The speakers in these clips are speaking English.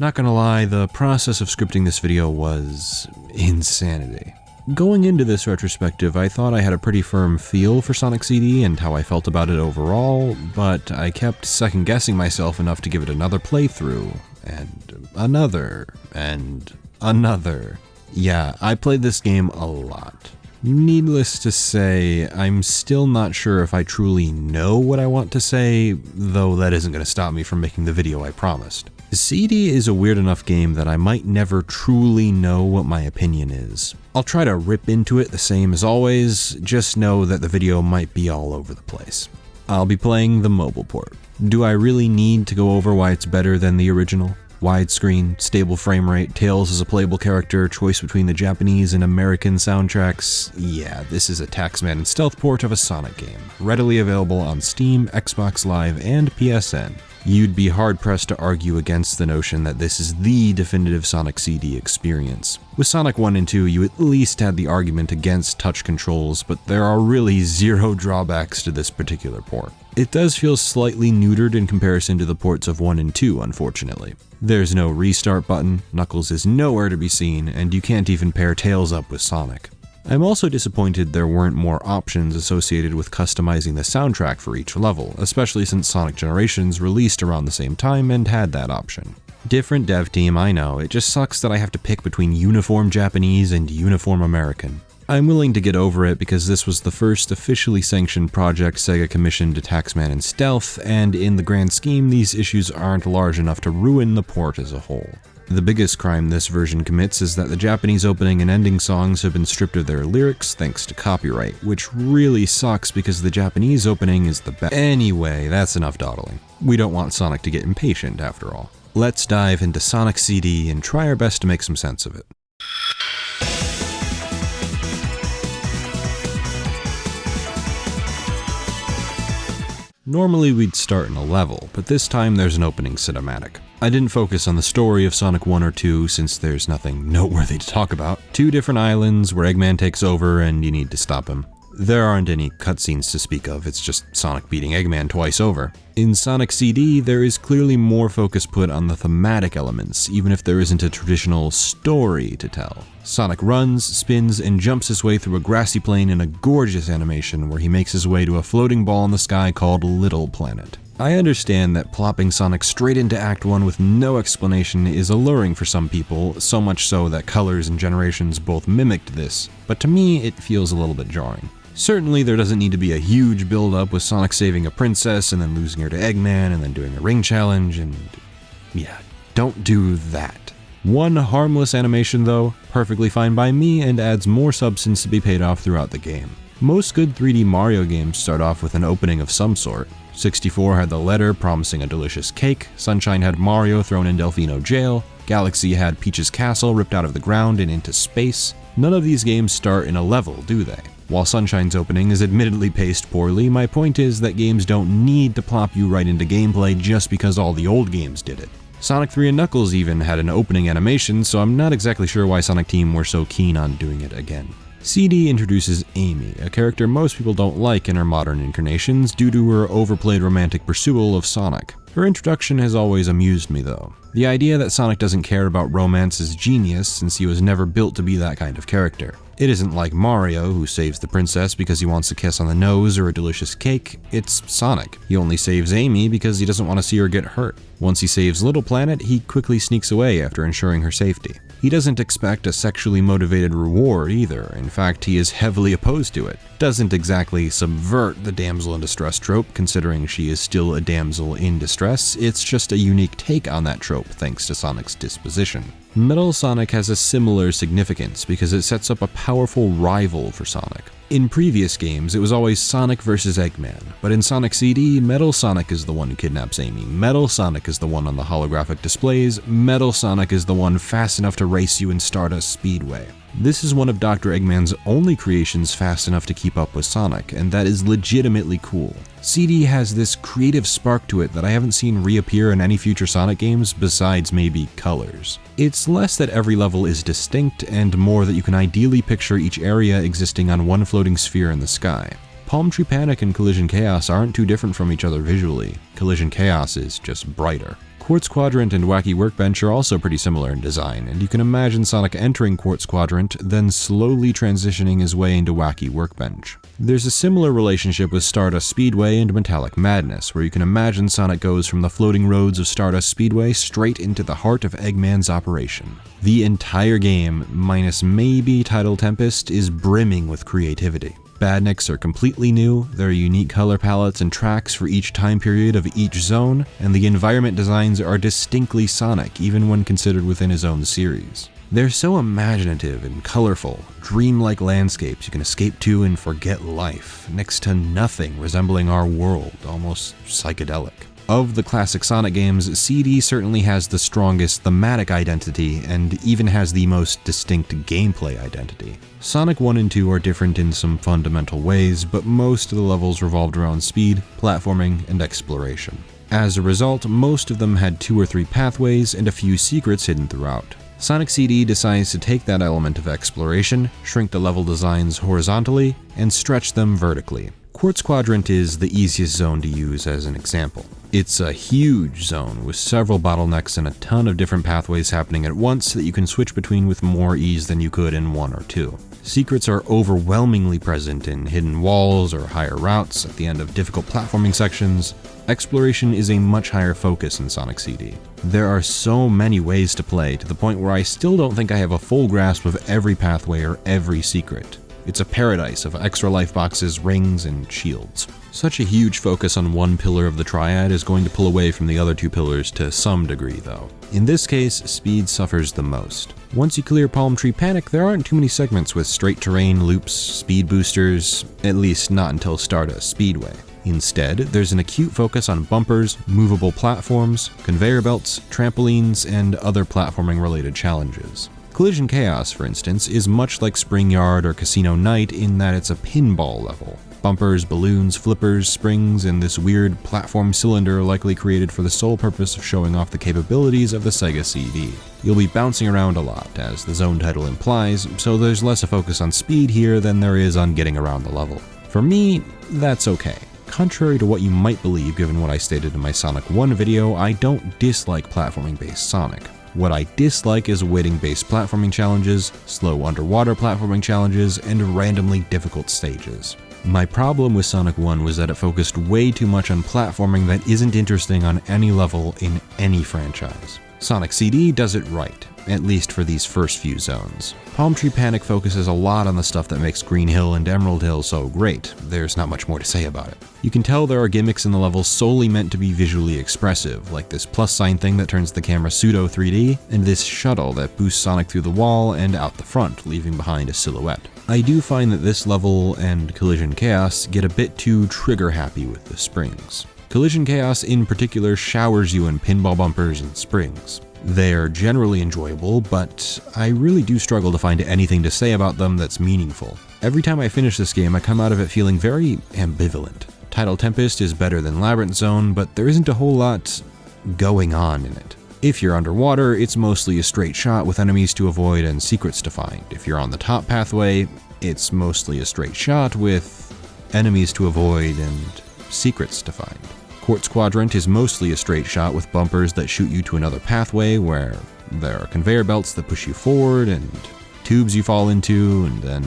Not gonna lie, the process of scripting this video was insanity. Going into this retrospective, I thought I had a pretty firm feel for Sonic CD and how I felt about it overall, but I kept second-guessing myself enough to give it another playthrough, and another. Yeah, I played this game a lot. Needless to say, I'm still not sure if I truly know what I want to say, though that isn't going to stop me from making the video I promised. CD is a weird enough game that I might never truly know what my opinion is. I'll try to rip into it the same as always, just know that the video might be all over the place. I'll be playing the mobile port. Do I really need to go over why it's better than the original? Widescreen, stable frame rate, Tails as a playable character, choice between the Japanese and American soundtracks. Yeah, this is a Taxman and Stealth port of a Sonic game, readily available on Steam, Xbox Live, and PSN. You'd be hard-pressed to argue against the notion that this is the definitive Sonic CD experience. With Sonic 1 and 2, you at least had the argument against touch controls, but there are really zero drawbacks to this particular port. It does feel slightly neutered in comparison to the ports of 1 and 2, unfortunately. There's no restart button, Knuckles is nowhere to be seen, and you can't even pair Tails up with Sonic. I'm also disappointed there weren't more options associated with customizing the soundtrack for each level, especially since Sonic Generations released around the same time and had that option. Different dev team, I know, it just sucks that I have to pick between uniform Japanese and uniform American. I'm willing to get over it because this was the first officially sanctioned project Sega commissioned to Taxman and Stealth, and in the grand scheme, these issues aren't large enough to ruin the port as a whole. The biggest crime this version commits is that the Japanese opening and ending songs have been stripped of their lyrics thanks to copyright, which really sucks because the Japanese opening is the best. Anyway, that's enough dawdling. We don't want Sonic to get impatient after all. Let's dive into Sonic CD and try our best to make some sense of it. Normally we'd start in a level, but this time there's an opening cinematic. I didn't focus on the story of Sonic 1 or 2 since there's nothing noteworthy to talk about. 2 different islands where Eggman takes over and you need to stop him. There aren't any cutscenes to speak of, it's just Sonic beating Eggman twice over. In Sonic CD, there is clearly more focus put on the thematic elements, even if there isn't a traditional story to tell. Sonic runs, spins, and jumps his way through a grassy plain in a gorgeous animation where he makes his way to a floating ball in the sky called Little Planet. I understand that plopping Sonic straight into Act 1 with no explanation is alluring for some people, so much so that Colors and Generations both mimicked this, but to me it feels a little bit jarring. Certainly there doesn't need to be a huge build-up with Sonic saving a princess and then losing her to Eggman and then doing a ring challenge and... yeah, don't do that. One harmless animation though, perfectly fine by me and adds more substance to be paid off throughout the game. Most good 3D Mario games start off with an opening of some sort. 64 had the letter promising a delicious cake, Sunshine had Mario thrown in Delfino jail, Galaxy had Peach's castle ripped out of the ground and into space. None of these games start in a level, do they? While Sunshine's opening is admittedly paced poorly, my point is that games don't need to plop you right into gameplay just because all the old games did it. Sonic 3 and Knuckles even had an opening animation, so I'm not exactly sure why Sonic Team were so keen on doing it again. CD introduces Amy, a character most people don't like in her modern incarnations due to her overplayed romantic pursuit of Sonic. Her introduction has always amused me though. The idea that Sonic doesn't care about romance is genius since he was never built to be that kind of character. It isn't like Mario, who saves the princess because he wants a kiss on the nose or a delicious cake. It's Sonic. He only saves Amy because he doesn't want to see her get hurt. Once he saves Little Planet, he quickly sneaks away after ensuring her safety. He doesn't expect a sexually motivated reward either. In fact, he is heavily opposed to it. Doesn't exactly subvert the damsel in distress trope, considering she is still a damsel in distress. It's just a unique take on that trope thanks to Sonic's disposition. Metal Sonic has a similar significance because it sets up a powerful rival for Sonic. In previous games, it was always Sonic versus Eggman, but in Sonic CD, Metal Sonic is the one who kidnaps Amy, Metal Sonic is the one on the holographic displays, Metal Sonic is the one fast enough to race you in Stardust Speedway. This is one of Dr. Eggman's only creations fast enough to keep up with Sonic, and that is legitimately cool. CD has this creative spark to it that I haven't seen reappear in any future Sonic games besides maybe Colors. It's less that every level is distinct and more that you can ideally picture each area existing on one floating sphere in the sky. Palm Tree Panic and Collision Chaos aren't too different from each other visually. Collision Chaos is just brighter. Quartz Quadrant and Wacky Workbench are also pretty similar in design, and you can imagine Sonic entering Quartz Quadrant, then slowly transitioning his way into Wacky Workbench. There's a similar relationship with Stardust Speedway and Metallic Madness, where you can imagine Sonic goes from the floating roads of Stardust Speedway straight into the heart of Eggman's operation. The entire game, minus maybe Tidal Tempest, is brimming with creativity. Badniks are completely new, there are unique color palettes and tracks for each time period of each zone, and the environment designs are distinctly Sonic, even when considered within his own series. They're so imaginative and colorful, dreamlike landscapes you can escape to and forget life, next to nothing resembling our world, almost psychedelic. Of the classic Sonic games, CD certainly has the strongest thematic identity and even has the most distinct gameplay identity. Sonic 1 and 2 are different in some fundamental ways, but most of the levels revolved around speed, platforming, and exploration. As a result, most of them had 2 or 3 pathways and a few secrets hidden throughout. Sonic CD decides to take that element of exploration, shrink the level designs horizontally, and stretch them vertically. Quartz Quadrant is the easiest zone to use as an example. It's a huge zone with several bottlenecks and a ton of different pathways happening at once that you can switch between with more ease than you could in 1 or 2. Secrets are overwhelmingly present in hidden walls or higher routes at the end of difficult platforming sections. Exploration is a much higher focus in Sonic CD. There are so many ways to play to the point where I still don't think I have a full grasp of every pathway or every secret. It's a paradise of extra life boxes, rings, and shields. Such a huge focus on one pillar of the triad is going to pull away from the other 2 pillars to some degree though. In this case, speed suffers the most. Once you clear Palm Tree Panic, there aren't too many segments with straight terrain, loops, speed boosters, at least not until Stardust Speedway. Instead, there's an acute focus on bumpers, movable platforms, conveyor belts, trampolines, and other platforming-related challenges. Collision Chaos, for instance, is much like Spring Yard or Casino Night in that it's a pinball level. Bumpers, balloons, flippers, springs, and this weird platform cylinder likely created for the sole purpose of showing off the capabilities of the Sega CD. You'll be bouncing around a lot, as the zone title implies, so there's less a focus on speed here than there is on getting around the level. For me, that's okay. Contrary to what you might believe given what I stated in my Sonic 1 video, I don't dislike platforming-based Sonic. What I dislike is waiting-based platforming challenges, slow underwater platforming challenges, and randomly difficult stages. My problem with Sonic 1 was that it focused way too much on platforming that isn't interesting on any level in any franchise. Sonic CD does it right, at least for these first few zones. Palm Tree Panic focuses a lot on the stuff that makes Green Hill and Emerald Hill so great. There's not much more to say about it. You can tell there are gimmicks in the levels solely meant to be visually expressive, like this plus sign thing that turns the camera pseudo 3D, and this shuttle that boosts Sonic through the wall and out the front, leaving behind a silhouette. I do find that this level and Collision Chaos get a bit too trigger happy with the springs. Collision Chaos in particular showers you in pinball bumpers and springs. They're generally enjoyable, but I really do struggle to find anything to say about them that's meaningful. Every time I finish this game, I come out of it feeling very ambivalent. Tidal Tempest is better than Labyrinth Zone, but there isn't a whole lot going on in it. If you're underwater, it's mostly a straight shot with enemies to avoid and secrets to find. If you're on the top pathway, it's mostly a straight shot with enemies to avoid and secrets to find. Quartz Quadrant is mostly a straight shot with bumpers that shoot you to another pathway where there are conveyor belts that push you forward and tubes you fall into and then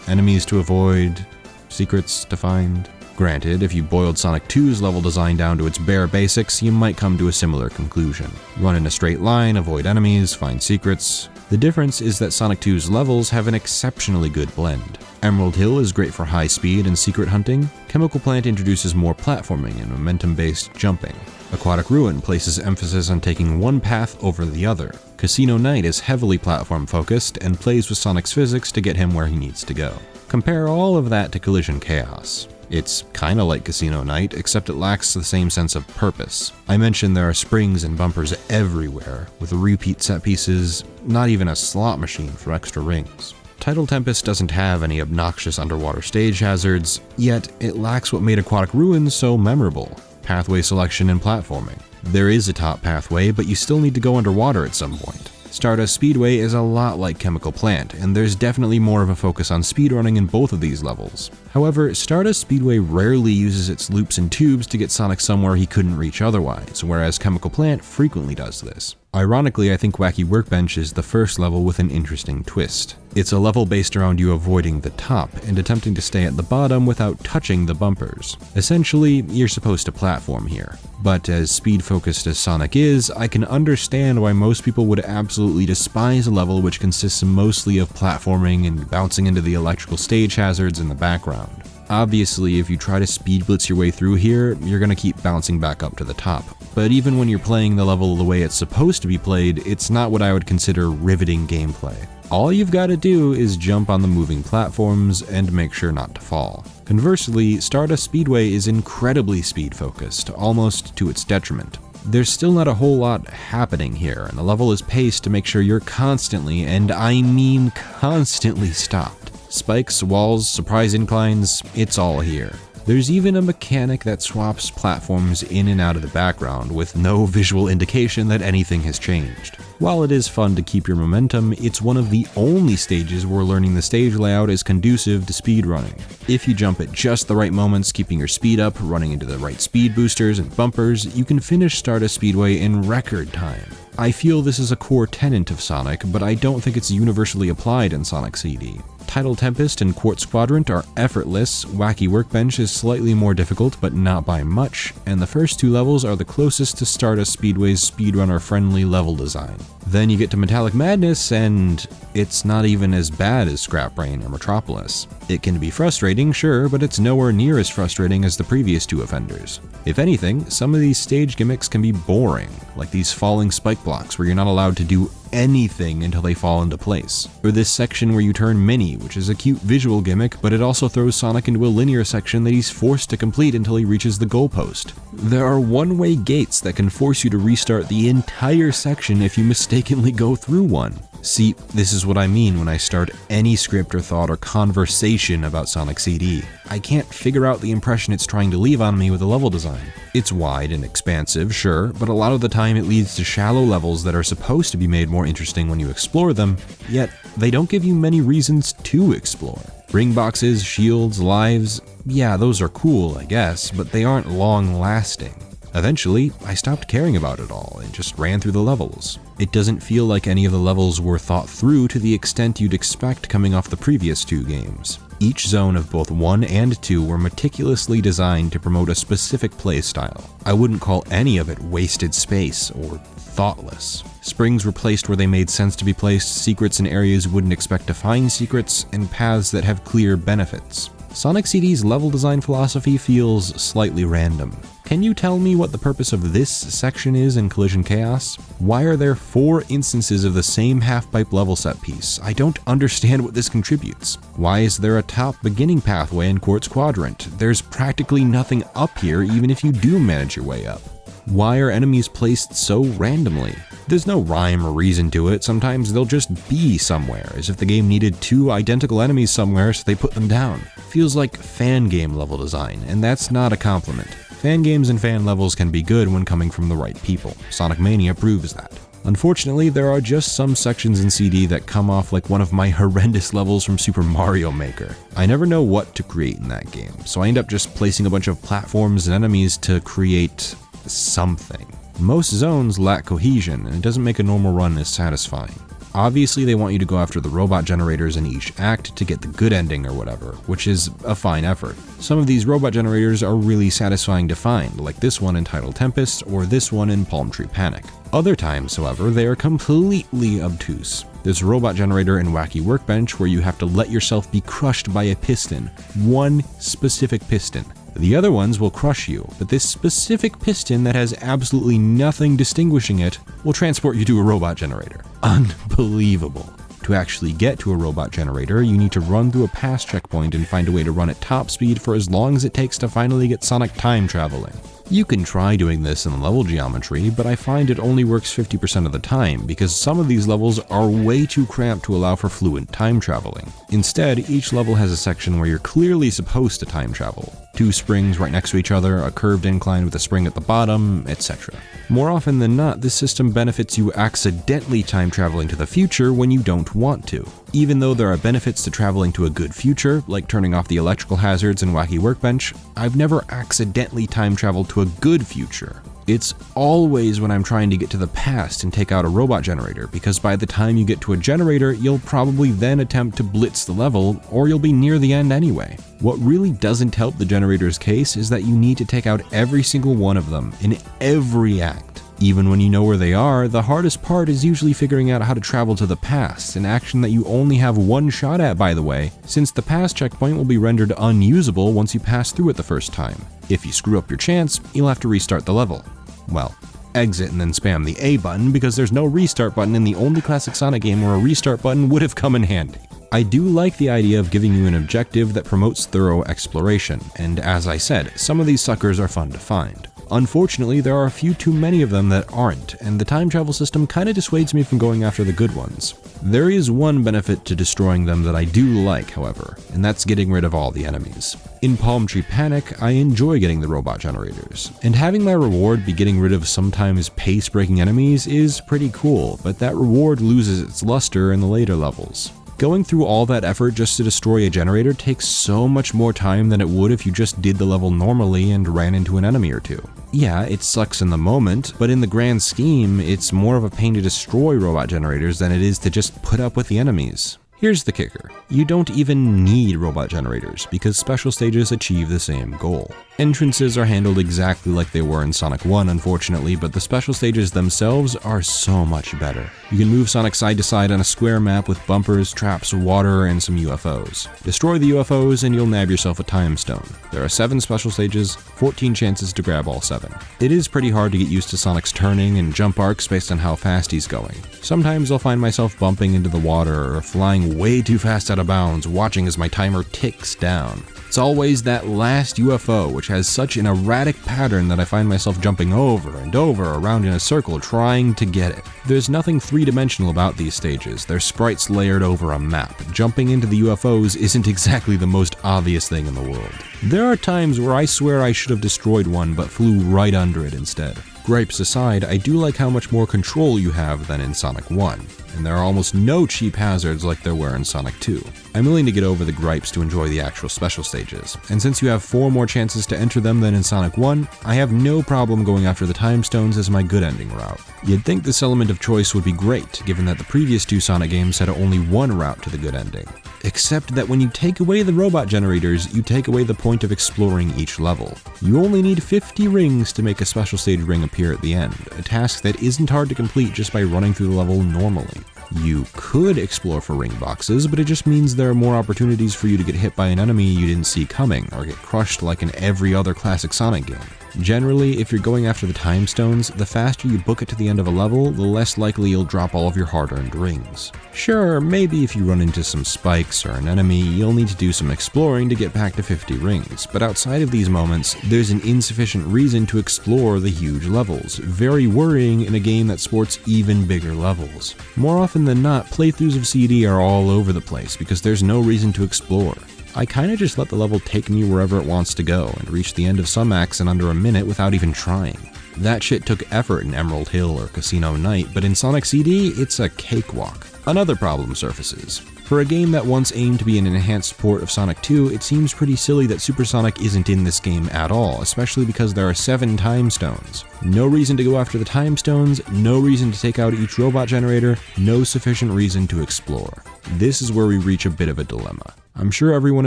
enemies to avoid, secrets to find. Granted, if you boiled Sonic 2's level design down to its bare basics, you might come to a similar conclusion. Run in a straight line, avoid enemies, find secrets. The difference is that Sonic 2's levels have an exceptionally good blend. Emerald Hill is great for high speed and secret hunting. Chemical Plant introduces more platforming and momentum-based jumping. Aquatic Ruin places emphasis on taking one path over the other. Casino Night is heavily platform-focused and plays with Sonic's physics to get him where he needs to go. Compare all of that to Collision Chaos. It's kinda like Casino Night, except it lacks the same sense of purpose. I mentioned there are springs and bumpers everywhere, with repeat set pieces, not even a slot machine for extra rings. Tidal Tempest doesn't have any obnoxious underwater stage hazards, yet it lacks what made Aquatic Ruin so memorable: pathway selection and platforming. There is a top pathway, but you still need to go underwater at some point. Stardust Speedway is a lot like Chemical Plant, and there's definitely more of a focus on speedrunning in both of these levels. However, Stardust Speedway rarely uses its loops and tubes to get Sonic somewhere he couldn't reach otherwise, whereas Chemical Plant frequently does this. Ironically, I think Wacky Workbench is the first level with an interesting twist. It's a level based around you avoiding the top and attempting to stay at the bottom without touching the bumpers. Essentially, you're supposed to platform here. But as speed-focused as Sonic is, I can understand why most people would absolutely despise a level which consists mostly of platforming and bouncing into the electrical stage hazards in the background. Obviously, if you try to speed blitz your way through here, you're gonna keep bouncing back up to the top. But even when you're playing the level the way it's supposed to be played, it's not what I would consider riveting gameplay. All you've got to do is jump on the moving platforms and make sure not to fall. Conversely, Stardust Speedway is incredibly speed-focused, almost to its detriment. There's still not a whole lot happening here, and the level is paced to make sure you're constantly, and I mean constantly, stopped. Spikes, walls, surprise inclines, it's all here. There's even a mechanic that swaps platforms in and out of the background with no visual indication that anything has changed. While it is fun to keep your momentum, it's one of the only stages where learning the stage layout is conducive to speedrunning. If you jump at just the right moments, keeping your speed up, running into the right speed boosters and bumpers, you can finish Stardust Speedway in record time. I feel this is a core tenet of Sonic, but I don't think it's universally applied in Sonic CD. Tidal Tempest and Quartz Quadrant are effortless, Wacky Workbench is slightly more difficult but not by much, and the first two levels are the closest to Stardust Speedway's speedrunner-friendly level design. Then you get to Metallic Madness, and it's not even as bad as Scrap Brain or Metropolis. It can be frustrating, sure, but it's nowhere near as frustrating as the previous two offenders. If anything, some of these stage gimmicks can be boring, like these falling spike blocks where you're not allowed to do anything until they fall into place. Or this section where you turn Mini, which is a cute visual gimmick, but it also throws Sonic into a linear section that he's forced to complete until he reaches the goalpost. There are one-way gates that can force you to restart the entire section if you mistakenly go through one. See, this is what I mean when I start any script or thought or conversation about Sonic CD. I can't figure out the impression it's trying to leave on me with the level design. It's wide and expansive, sure, but a lot of the time it leads to shallow levels that are supposed to be made more interesting when you explore them, yet they don't give you many reasons to explore. Ring boxes, shields, lives, yeah, those are cool, I guess, but they aren't long-lasting. Eventually, I stopped caring about it all and just ran through the levels. It doesn't feel like any of the levels were thought through to the extent you'd expect coming off the previous two games. Each zone of both 1 and 2 were meticulously designed to promote a specific playstyle. I wouldn't call any of it wasted space or thoughtless. Springs were placed where they made sense to be placed, secrets in areas you wouldn't expect to find secrets, and paths that have clear benefits. Sonic CD's level design philosophy feels slightly random. Can you tell me what the purpose of this section is in Collision Chaos? Why are there 4 instances of the same half-pipe level set piece? I don't understand what this contributes. Why is there a top beginning pathway in Quartz Quadrant? There's practically nothing up here even if you do manage your way up. Why are enemies placed so randomly? There's no rhyme or reason to it, sometimes they'll just be somewhere, as if the game needed 2 identical enemies somewhere so they put them down. Feels like fan game level design, and that's not a compliment. Fan games and fan levels can be good when coming from the right people. Sonic Mania proves that. Unfortunately, there are just some sections in CD that come off like one of my horrendous levels from Super Mario Maker. I never know what to create in that game, so I end up just placing a bunch of platforms and enemies to create something. Most zones lack cohesion, and it doesn't make a normal run as satisfying. Obviously, they want you to go after the robot generators in each act to get the good ending or whatever, which is a fine effort. Some of these robot generators are really satisfying to find, like this one in Tidal Tempest or this one in Palm Tree Panic. Other times, however, they are completely obtuse. There's a robot generator in Wacky Workbench where you have to let yourself be crushed by a piston, one specific piston. The other ones will crush you, but this specific piston that has absolutely nothing distinguishing it will transport you to a robot generator. Unbelievable. To actually get to a robot generator, you need to run through a pass checkpoint and find a way to run at top speed for as long as it takes to finally get Sonic time traveling. You can try doing this in the level geometry, but I find it only works 50% of the time because some of these levels are way too cramped to allow for fluent time traveling. Instead, each level has a section where you're clearly supposed to time travel. 2 springs right next to each other, a curved incline with a spring at the bottom, etc. More often than not, this system benefits you accidentally time traveling to the future when you don't want to. Even though there are benefits to traveling to a good future, like turning off the electrical hazards and Wacky Workbench, I've never accidentally time traveled to a good future. It's always when I'm trying to get to the past and take out a robot generator, because by the time you get to a generator, you'll probably then attempt to blitz the level, or you'll be near the end anyway. What really doesn't help the generator's case is that you need to take out every single one of them in every act. Even when you know where they are, the hardest part is usually figuring out how to travel to the past, an action that you only have one shot at, by the way, since the past checkpoint will be rendered unusable once you pass through it the first time. If you screw up your chance, you'll have to restart the level. Well, exit and then spam the A button because there's no restart button in the only classic Sonic game where a restart button would have come in handy. I do like the idea of giving you an objective that promotes thorough exploration, and as I said, some of these suckers are fun to find. Unfortunately, there are a few too many of them that aren't, and the time travel system kinda dissuades me from going after the good ones. There is one benefit to destroying them that I do like, however, and that's getting rid of all the enemies. In Palm Tree Panic, I enjoy getting the robot generators, and having my reward be getting rid of sometimes pace-breaking enemies is pretty cool, but that reward loses its luster in the later levels. Going through all that effort just to destroy a generator takes so much more time than it would if you just did the level normally and ran into an enemy or two. Yeah, it sucks in the moment, but in the grand scheme, it's more of a pain to destroy robot generators than it is to just put up with the enemies. Here's the kicker. You don't even need robot generators, because special stages achieve the same goal. Entrances are handled exactly like they were in Sonic 1, unfortunately, but the special stages themselves are so much better. You can move Sonic side to side on a square map with bumpers, traps, water, and some UFOs. Destroy the UFOs and you'll nab yourself a time stone. There are 7 special stages, 14 chances to grab all 7. It is pretty hard to get used to Sonic's turning and jump arcs based on how fast he's going. Sometimes I'll find myself bumping into the water or flying way too fast out of bounds, watching as my timer ticks down. It's always that last UFO, which has such an erratic pattern that I find myself jumping over and over around in a circle trying to get it. There's nothing three-dimensional about these stages, they're sprites layered over a map. Jumping into the UFOs isn't exactly the most obvious thing in the world. There are times where I swear I should have destroyed one but flew right under it instead. Gripes aside, I do like how much more control you have than in Sonic 1, and there are almost no cheap hazards like there were in Sonic 2. I'm willing to get over the gripes to enjoy the actual special stages, and since you have 4 more chances to enter them than in Sonic 1, I have no problem going after the time stones as my good ending route. You'd think this element of choice would be great, given that the previous 2 Sonic games had only one route to the good ending. Except that when you take away the robot generators, you take away the point of exploring each level. You only need 50 rings to make a special stage ring appear at the end, a task that isn't hard to complete just by running through the level normally. You could explore for ring boxes, but it just means there are more opportunities for you to get hit by an enemy you didn't see coming, or get crushed like in every other classic Sonic game. Generally, if you're going after the time stones, the faster you book it to the end of a level, the less likely you'll drop all of your hard-earned rings. Sure, maybe if you run into some spikes or an enemy, you'll need to do some exploring to get back to 50 rings, but outside of these moments, there's an insufficient reason to explore the huge levels, very worrying in a game that sports even bigger levels. More often than not, playthroughs of CD are all over the place because there's no reason to explore. I kinda just let the level take me wherever it wants to go, and reach the end of some acts in under a minute without even trying. That shit took effort in Emerald Hill or Casino Night, but in Sonic CD, it's a cakewalk. Another problem surfaces. For a game that once aimed to be an enhanced port of Sonic 2, it seems pretty silly that Super Sonic isn't in this game at all, especially because there are 7 time stones. No reason to go after the time stones, no reason to take out each robot generator, no sufficient reason to explore. This is where we reach a bit of a dilemma. I'm sure everyone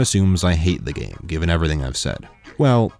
assumes I hate the game, given everything I've said. Well,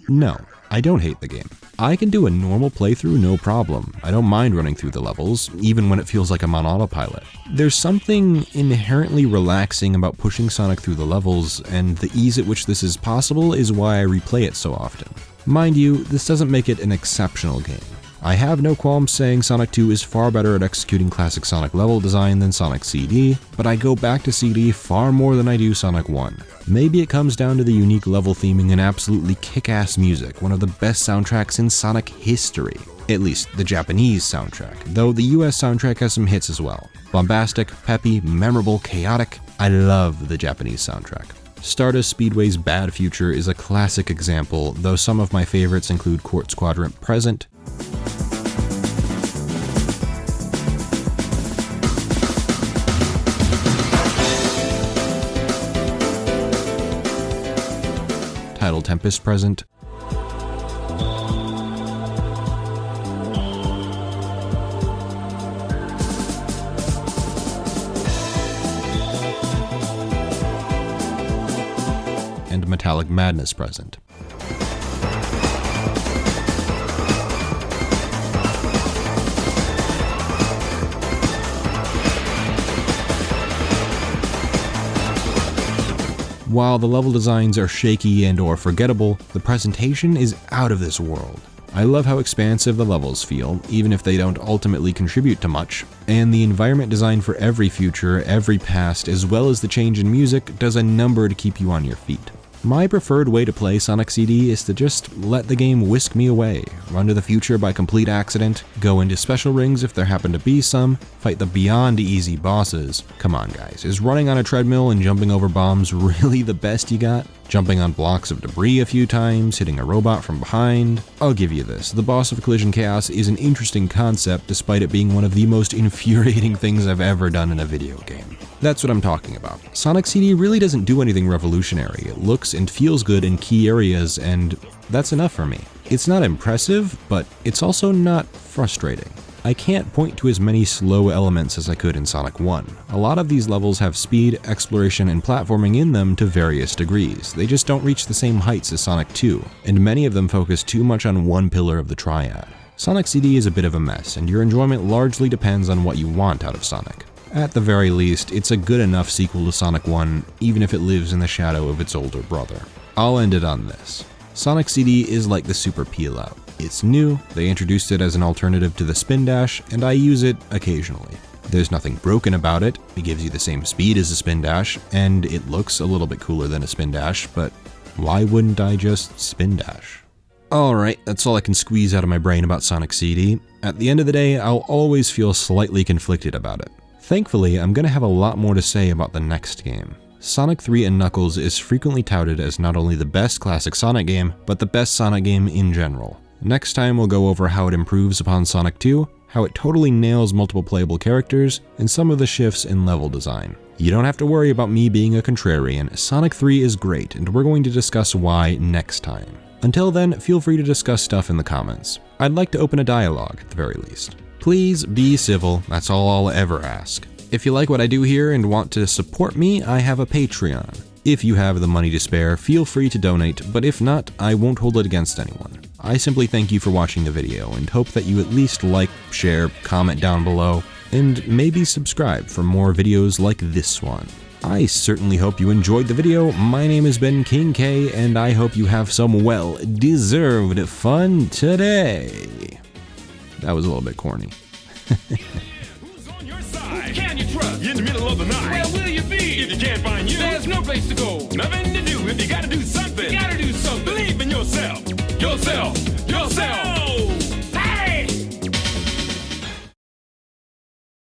no, I don't hate the game. I can do a normal playthrough no problem. I don't mind running through the levels, even when it feels like I'm on autopilot. There's something inherently relaxing about pushing Sonic through the levels, and the ease at which this is possible is why I replay it so often. Mind you, this doesn't make it an exceptional game. I have no qualms saying Sonic 2 is far better at executing classic Sonic level design than Sonic CD, but I go back to CD far more than I do Sonic 1. Maybe it comes down to the unique level theming and absolutely kick-ass music, one of the best soundtracks in Sonic history. At least the Japanese soundtrack, though the US soundtrack has some hits as well. Bombastic, peppy, memorable, chaotic. I love the Japanese soundtrack. Stardust Speedway's Bad Future is a classic example, though some of my favorites include Quartz Quadrant Present, Tidal Tempest Present, and Metallic Madness Present. While the level designs are shaky and or forgettable, the presentation is out of this world. I love how expansive the levels feel, even if they don't ultimately contribute to much, and the environment design for every future, every past, as well as the change in music does a number to keep you on your feet. My preferred way to play Sonic CD is to just let the game whisk me away, run to the future by complete accident, go into special rings if there happen to be some, fight the beyond easy bosses. Come on guys, is running on a treadmill and jumping over bombs really the best you got? Jumping on blocks of debris a few times, hitting a robot from behind? I'll give you this, the boss of Collision Chaos is an interesting concept despite it being one of the most infuriating things I've ever done in a video game. That's what I'm talking about. Sonic CD really doesn't do anything revolutionary. It looks and feels good in key areas, and that's enough for me. It's not impressive, but it's also not frustrating. I can't point to as many slow elements as I could in Sonic 1. A lot of these levels have speed, exploration, and platforming in them to various degrees. They just don't reach the same heights as Sonic 2, and many of them focus too much on one pillar of the triad. Sonic CD is a bit of a mess, and your enjoyment largely depends on what you want out of Sonic. At the very least, it's a good enough sequel to Sonic 1, even if it lives in the shadow of its older brother. I'll end it on this. Sonic CD is like the Super Peel-Out. It's new, they introduced it as an alternative to the Spin Dash, and I use it occasionally. There's nothing broken about it, it gives you the same speed as a Spin Dash, and it looks a little bit cooler than a Spin Dash, but why wouldn't I just Spin Dash? Alright, that's all I can squeeze out of my brain about Sonic CD. At the end of the day, I'll always feel slightly conflicted about it. Thankfully, I'm going to have a lot more to say about the next game. Sonic 3 and Knuckles is frequently touted as not only the best classic Sonic game, but the best Sonic game in general. Next time we'll go over how it improves upon Sonic 2, how it totally nails multiple playable characters, and some of the shifts in level design. You don't have to worry about me being a contrarian, Sonic 3 is great, and we're going to discuss why next time. Until then, feel free to discuss stuff in the comments. I'd like to open a dialogue at the very least. Please be civil, that's all I'll ever ask. If you like what I do here and want to support me, I have a Patreon. If you have the money to spare, feel free to donate, but if not, I won't hold it against anyone. I simply thank you for watching the video and hope that you at least like, share, comment down below, and maybe subscribe for more videos like this one. I certainly hope you enjoyed the video. My name has been King K, and I hope you have some well-deserved fun today. That was a little bit corny. Who's on your side? Can you trust? In the middle of the night. Where will you be? If you can't find you, there's no place to go. Nothing to do if you gotta do something.